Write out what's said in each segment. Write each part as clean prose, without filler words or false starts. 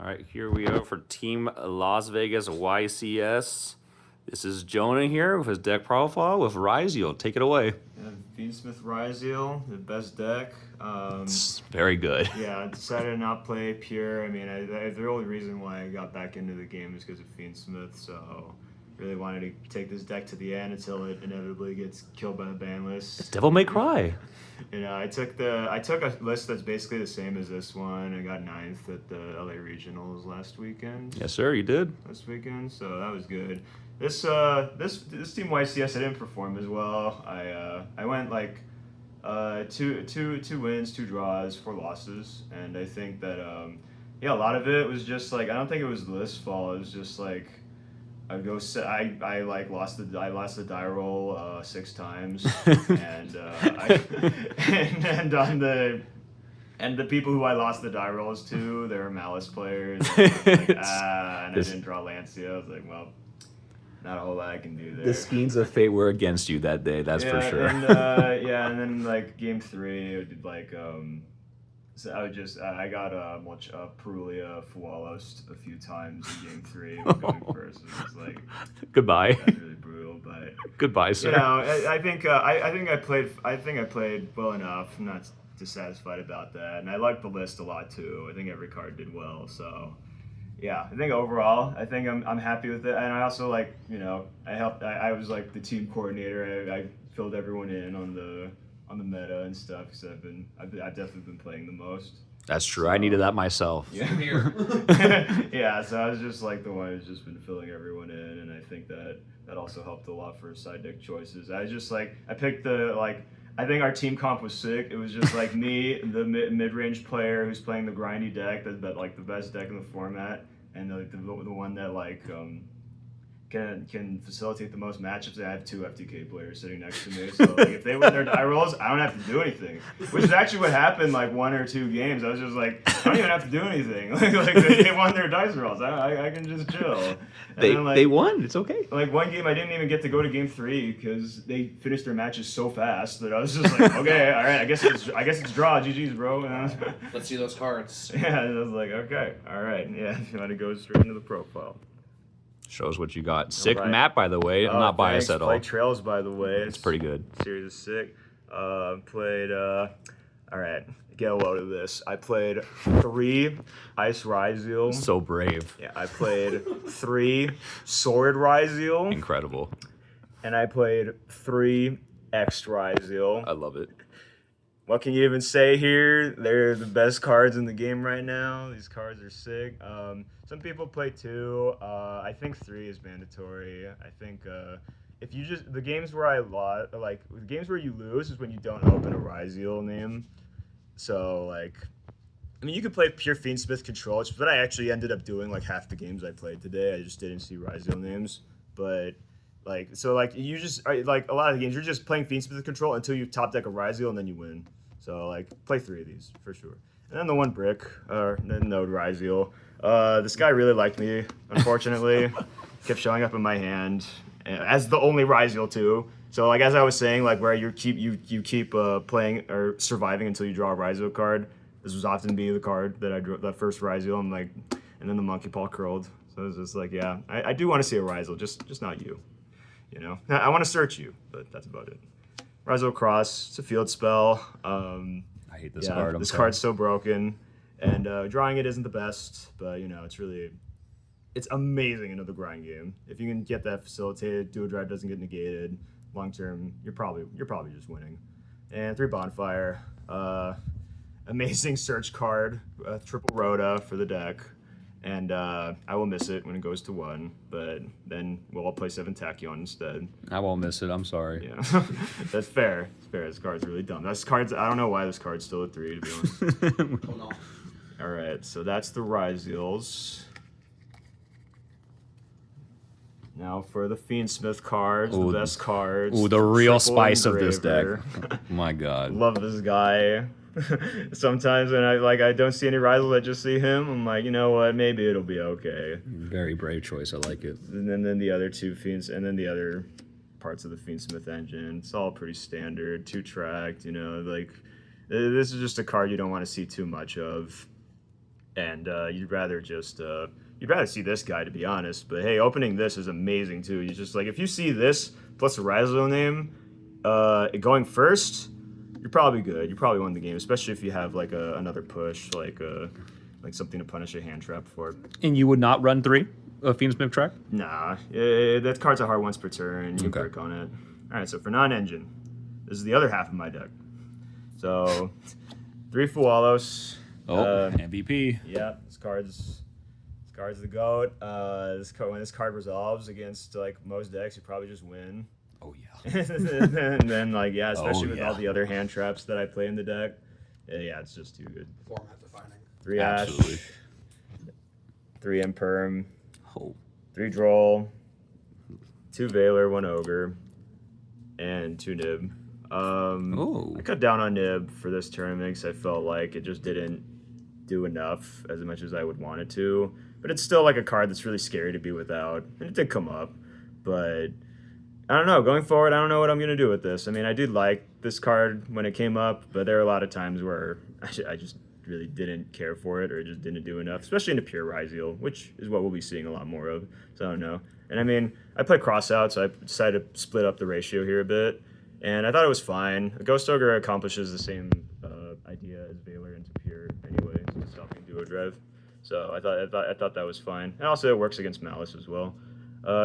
All right, here we go for Team Las Vegas YCS. This is Jonah here with his deck profile with Ryzeal. Take it away. Yeah, Fiendsmith Ryzeal, the best deck. It's very good. Yeah, I decided to not play pure. I mean, the only reason why I got back into the game is because of Fiendsmith, so really wanted to take this deck to the end until it inevitably gets killed by the ban list. Devil May Cry. You know, I took a list that's basically the same as this one. I got 9th at the LA Regionals last weekend. Yes, sir, you did. Last weekend, so that was good. This team YCS, I didn't perform as well. I went like two wins, 2 draws, 4 losses, and I think that yeah, a lot of it was just like I don't think it was the list fault. It was just like I lost the die roll 6 times, and and the people who I lost the die rolls to, they were Malice players. And I didn't draw Lancia. I was like, well, not a whole lot I can do there. The Skeins of Fate were against you that day, that's for sure. And, and then like game 3, I did like so I got much Perulia Fualos a few times in game 3 going first. It was like goodbye. That's really brutal, but goodbye, sir. You know, I think I played well enough. I'm not dissatisfied about that, and I liked the list a lot too. I think every card did well, so yeah. I think overall, I think I'm happy with it, and I also like, you know, I was like the team coordinator. I filled everyone in on the meta and stuff because I've definitely been playing the most. That's true. So, I needed that myself. Yeah. Yeah. So I was just like the one who's just been filling everyone in, and I think that also helped a lot for side deck choices. I picked I think our team comp was sick. It was just like me, the mid-range player who's playing the grindy deck, that like the best deck in the format, and the one that like can facilitate the most matchups. I have 2 FTK players sitting next to me, so like, if they win their die rolls, I don't have to do anything. Which is actually what happened like 1 or 2 games. I was just like, I don't even have to do anything. like they won their dice rolls. I can just chill. They won. It's okay. Like 1 game, I didn't even get to go to game 3 because they finished their matches so fast that I was just like, okay, all right, I guess it's draw. GG's, bro. Let's see those cards. Yeah, I was like, okay, all right, yeah. If you want to go straight into the profile. Shows what you got. Sick map, by the way. I'm not biased at all. Play Trails, by the way. It's pretty good. Series is sick. Played. All right, get a load of this. I played 3 Ice Ryzeal. So brave. Yeah, I played 3 Sword Ryzeal. Incredible. And I played 3 X Ryzeal. I love it. What can you even say here? They're the best cards in the game right now. These cards are sick. Some people play 2. I think 3 is mandatory. I think if you just the games where the games where you lose is when you don't open a Ryzeal name. So like, I mean, you could play pure Fiendsmith control, which is what I actually ended up doing like half the games I played today. I just didn't see Ryzeal names, but. You just like a lot of the games, you're just playing Fiendsmith control until you top deck a Ryzeal and then you win. So like play 3 of these for sure. And then the 1 brick, then Node Ryzeal. This guy really liked me, unfortunately. Kept showing up in my hand as the only Ryzeal too. So like as I was saying, like where you keep playing or surviving until you draw a Ryzeal card. This was often be the card that I drew, that first Ryzeal. I'm like, and then the monkey paw curled. So it was just like, yeah, I do want to see a Ryzeal, just not you. You know, I want to search you, but that's about it. Ryzeal Cross, it's a field spell. I hate this card. This card's so broken, and drawing it isn't the best, but you know, it's amazing into the grind game. If you can get that facilitated, Duo Drive doesn't get negated. Long term, you're probably just winning. And 3 Bonfire, amazing search card, triple Rhoda for the deck. And I will miss it when it goes to 1, but then we'll all play 7 Tachyon instead. I won't miss it. I'm sorry. Yeah, that's fair. It's fair. This card's really dumb. I don't know why this card's still at 3, to be honest. Oh, no. All right, so that's the Ryzeals. Now for the Fiendsmith cards, the best cards. Ooh, the real Triple spice of this deck. Engraver. My God. Love this guy. Sometimes when I don't see any Ryzeal, I just see him. I'm like, you know what? Maybe it'll be okay. Very brave choice. I like it. And then the other 2 Fiends, and then the other parts of the Fiendsmith engine. It's all pretty standard, 2-tracked. You know, like this is just a card you don't want to see too much of. and you'd rather see this guy, to be honest. But hey, opening this is amazing too. You just like, if you see this plus a Ryzeal name going first, you're probably good. You probably won the game, especially if you have like another push, like something to punish a hand trap for. And you would not run 3 of Fiendsmith track? Nah, that card's a hard once per turn. You can work on it. All right, so for non-engine, this is the other half of my deck. So 3 Fualos. MVP. Yeah, this card's the goat. When this card resolves against like most decks, you probably just win. Oh yeah. And then like especially with all the other hand traps that I play in the deck, it's just too good. Format defining. 3 Absolutely. Ash, 3 Imperm, Oh. 3 Droll, 2 Veiler, 1 Ogre, and 2 Nib. I cut down on Nib for this tournament because I felt like it just didn't do enough as much as I would want it to. But it's still like a card that's really scary to be without. And it did come up. But I don't know. Going forward, I don't know what I'm going to do with this. I mean, I did like this card when it came up, but there are a lot of times where I just really didn't care for it or it just didn't do enough, especially in a pure Ryzeal, which is what we'll be seeing a lot more of. So I don't know. And I mean, I play Crossout, so I decided to split up the ratio here a bit. And I thought it was fine. A Ghost Ogre accomplishes the same idea as Veiler into pure anyway, stopping duo drive. So I thought that was fine. And also it works against Malice as well.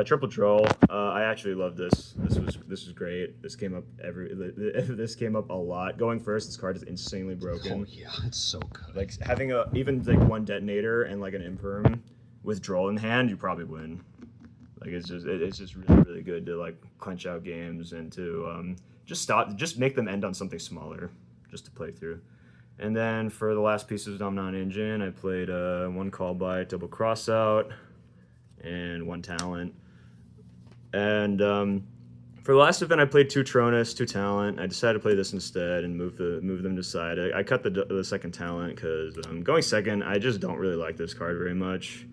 Triple Troll. I actually love this. This was great. This came up this came up a lot. Going first, this card is insanely broken. Oh yeah, it's so good. Like having even like 1 detonator and like an Imperm with Droll in hand, you probably win. Like it's just really good to like clench out games and to just make them end on something smaller, just to play through. And then for the last piece of non-engine, I played 1 Call by, double Crossout, and 1 Talent. And for the last event, I played 2 Tronus, 2 Talent. I decided to play this instead and move them to side. I cut the second Talent because going second, I just don't really like this card very much.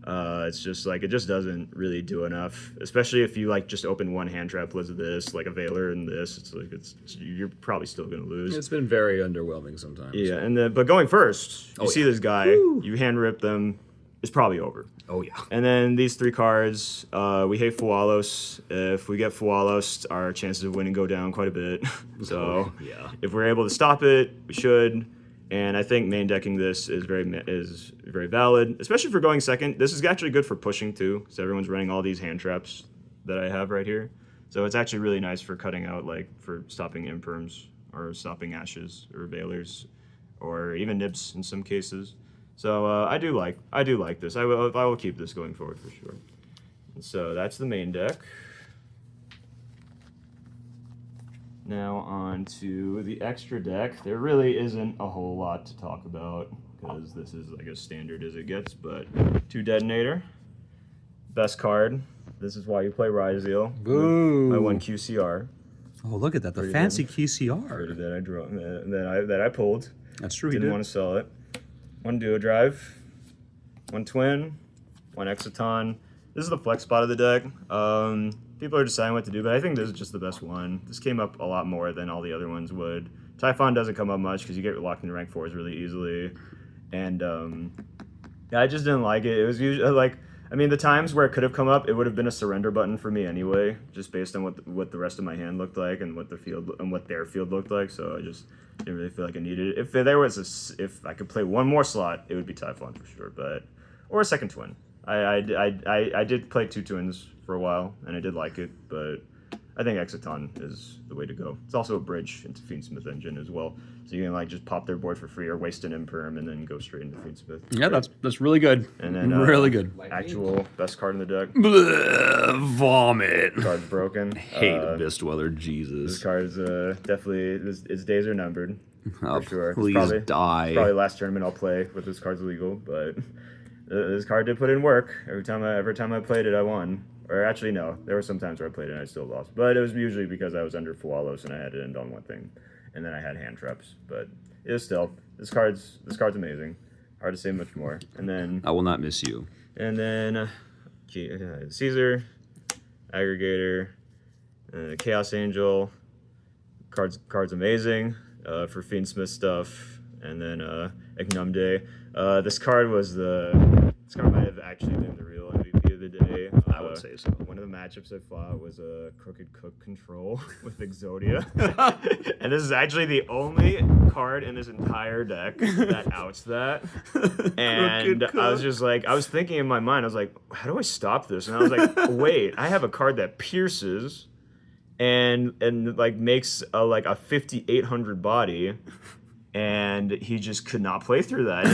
It's just like it just doesn't really do enough, especially if you like just open 1 hand trap with this, like a Veiler and this. It's like you're probably still gonna lose. It's been very underwhelming sometimes. Yeah, and then but going first, you see this guy, you hand rip them, it's probably over. Oh yeah. And then these 3 cards, we hate Fualos. If we get Fualos, our chances of winning go down quite a bit. So if we're able to stop it, we should. And I think main decking this is very valid, especially for going second. This is actually good for pushing too, because everyone's running all these hand traps that I have right here. So it's actually really nice for cutting out, like for stopping Imperms or stopping Ashes or Veilers or even Nibs in some cases. So I do like this. I will keep this going forward for sure. And so that's the main deck. Now on to the extra deck. There really isn't a whole lot to talk about because this is like as standard as it gets, but 2 Detonator. Best card. This is why you play Ryzeal. Boo. My 1 QCR. Oh, look at that, the Pretty fancy good. QCR. That I drew that I pulled. That's true. Didn't want to sell it. 1 Duo Drive. 1 Twin. 1 Exciton. This is the flex spot of the deck. People are deciding what to do, but I think this is just the best one. This came up a lot more than all the other ones would. Typhon doesn't come up much because you get locked into rank 4s really easily. And I just didn't like it. It was usually like, I mean, the times where it could have come up, it would have been a surrender button for me anyway, just based on what the rest of my hand looked like and what their field looked like. So I just didn't really feel like I needed it. If I could play 1 more slot, it would be Typhon for sure, or a second Twin. I did play 2 Twins for a while, and I did like it, but I think Exciton is the way to go. It's also a bridge into Fiendsmith engine as well, so you can like just pop their board for free or waste an Imperm and then go straight into Fiendsmith. Yeah, that's really good. And then really good. Actual best card in the deck. Bleh, vomit. Card's broken. Hate Abyss Dweller, This Jesus. card is definitely its days are numbered for sure. Please die. It's probably the last tournament I'll play with this card's legal, but this card did put in work. Every time I played it, I won. Or actually, no. There were some times where I played it and I still lost. But it was usually because I was under Fualos and I had to end on 1 thing. And then I had hand traps. But it is still. This card's amazing. Hard to say much more. And then I will not miss you. And then Caesar, Aggregator, Chaos Angel. Card's amazing for Fiendsmith stuff. And then Ignumde. This card might have actually been the real MVP of the day. I would say so. One of the matchups I fought was a Crooked Cook control with Exodia. And this is actually the only card in this entire deck that outs that. And I was just like, I was thinking in my mind, I was like, how do I stop this? And I was like, wait, I have a card that pierces and like makes a 5800 body. And he just could not play through that.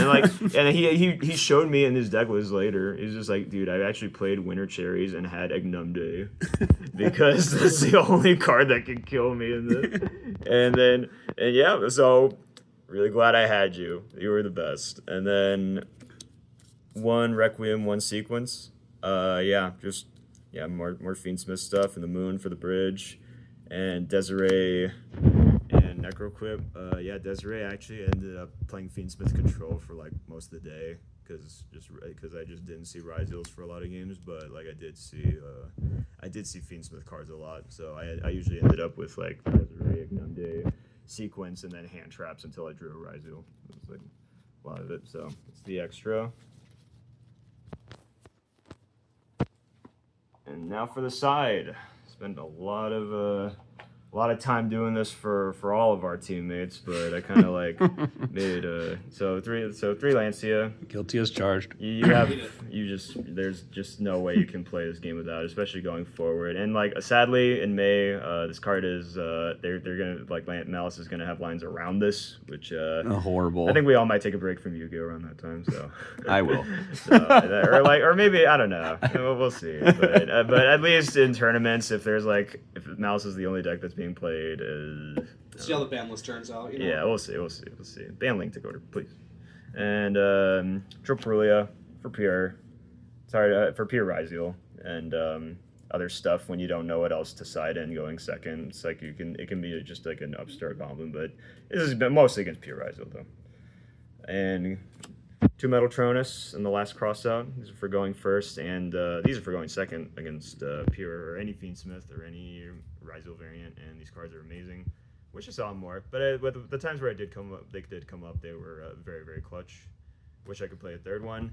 And he showed me in his deck was later. He's just like, dude, I actually played Winter Cherries and had Ignumde because that's the only card that can kill me in this. And yeah, so really glad I had you. You were the best. And then one Requiem, one Sequence. More Fiendsmith stuff and the Moon for the bridge, and Desiree. Necroquip. Desiree actually ended up playing Fiendsmith Control for like most of the day because I just didn't see Ryzeals for a lot of games, but like I did see Fiendsmith cards a lot. So I usually ended up with like Desiree, Ignumde, Sequence, and then hand traps until I drew a Ryzeal. It was like a lot of it. So it's the extra. And now for the side. Spent a lot of time doing this for all of our teammates, but I kind of like made three Lancia. Guilty as charged. There's just no way you can play this game without, especially going forward. And like sadly in May, this card is they're gonna like Malice is gonna have lines around this, which horrible. I think we all might take a break from Yu-Gi-Oh around that time. So I will. or maybe I don't know. We'll see. But at least in tournaments, if Malice is the only deck that's being played, see how the ban list turns out. You know? Yeah, we'll see. Ban Link to order, please. And Troperulia for pure Ryzeal, and other stuff when you don't know what else to side in going second. It's like it can be just like an upstart goblin, but this has been mostly against pure Ryzeal though. And 2 Metaltronus in the last crossout. These are for going first, and these are for going second against pure or any Fiendsmith or any Ryzeal variant. And these cards are amazing. Wish I saw them more, but with the times where they did come up, they were very, very clutch. Wish I could play a third one.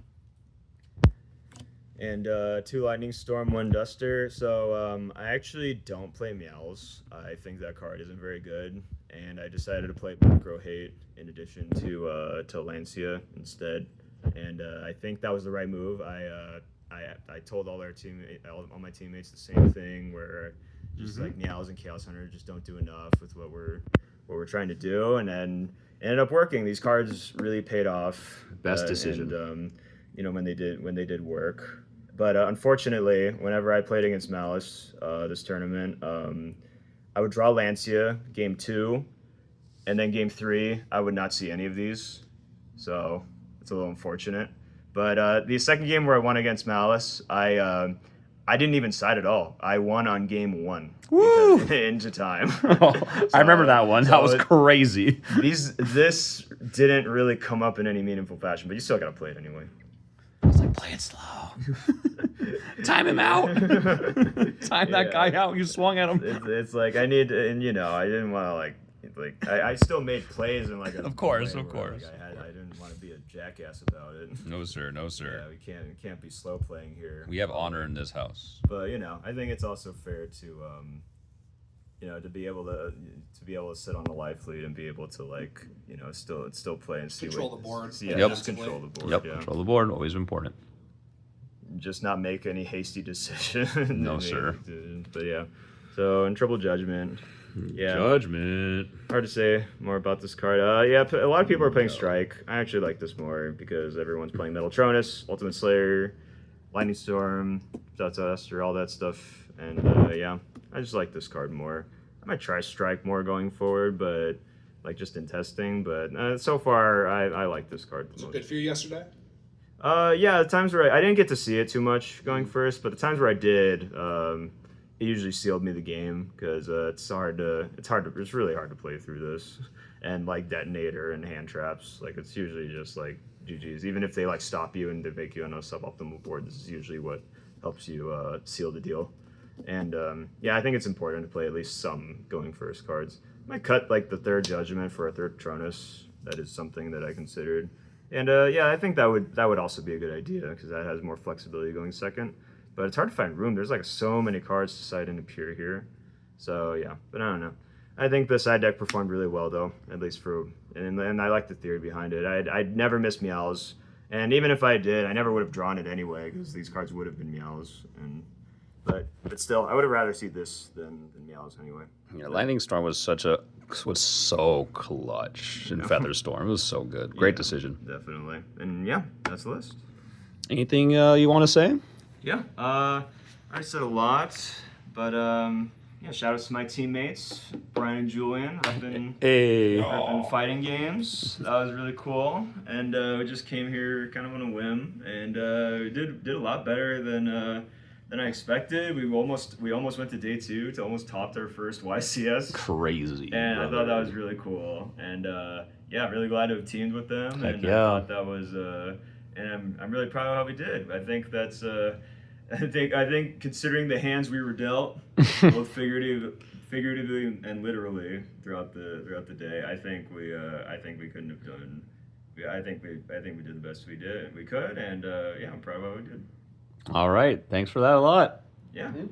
And 2 Lightning Storm, 1 Duster. So I actually don't play Meows. I think that card isn't very good, and I decided to play Macro Hate in addition to Lancia instead. And I think that was the right move. I told all my teammates the same thing, where just like Meows and Chaos Hunter just don't do enough with what we're trying to do, and then ended up working. These cards really paid off. Best decision. And when they did work. But unfortunately, whenever I played against Malice this tournament, I would draw Lancia game 2, and then game 3 I would not see any of these. So it's a little unfortunate. But the second game where I won against Malice, I didn't even side at all. I won on game 1. Woo! Into time. I remember that one. That was crazy. This didn't really come up in any meaningful fashion, but you still gotta play it anyway. I was like, play it slow. Time him out. Time that guy out. You swung at him. It's like I need, and I didn't want to I still made plays and Of course. I didn't want to be a jackass about it. No sir. Yeah, we can't be slow playing here. We have honor in this house. But I think it's also fair to to be able to sit on the life lead and be able to still play and see control the board. Yeah, just control the board. Yep, yeah. Control the board. Always important. Just not make any hasty decision. No, sir. But yeah, so in Triple Judgment. Yeah. Judgment. Hard to say more about this card. A lot of people are playing Strike. I actually like this more because everyone's playing Metaltronus, Ultimate Slayer, Lightning Storm, Duster, all that stuff. And I just like this card more. I might try Strike more going forward, but just in testing. But so far, I like this card the most. Was it good for you yesterday? The times where I didn't get to see it too much going first, but the times where I did, it usually sealed me the game because it's really hard to play through this, and Detonator and hand traps, it's usually just GG's. Even if they stop you and they make you on a suboptimal board, this is usually what helps you seal the deal. And I think it's important to play at least some going first cards. I might cut the third Judgment for a third Tronus that is something that I considered. And yeah, I think that would also be a good idea because that has more flexibility going second. But it's hard to find room. There's like so many cards to side into pure here. So yeah, but I don't know. I think the side deck performed really well though, at least and I like the theory behind it. I'd never miss Meows, and even if I did, I never would have drawn it anyway because these cards would have been Meows. But still, I would have rather see this than Meows anyway. Yeah, Lightning Storm was so clutch in Featherstorm. It was so good. Great decision. Definitely. And yeah, that's the list. Anything you want to say? Yeah. I said a lot, but yeah, shout outs to my teammates, Brian and Julian. I've been fighting games. That was really cool. And we just came here kind of on a whim, and we did a lot better than I expected. We almost went to day 2 to almost topped our first YCS. Crazy. And I thought that was really cool. And yeah, really glad to have teamed with them. Heck and yeah. I thought that was and I'm really proud of how we did. I think that's I think considering the hands we were dealt, both figuratively and literally throughout the day, I think we couldn't have done. I think we did the best we could, and yeah, I'm proud of how we did. All right. Thanks for that a lot. Yeah. Mhm.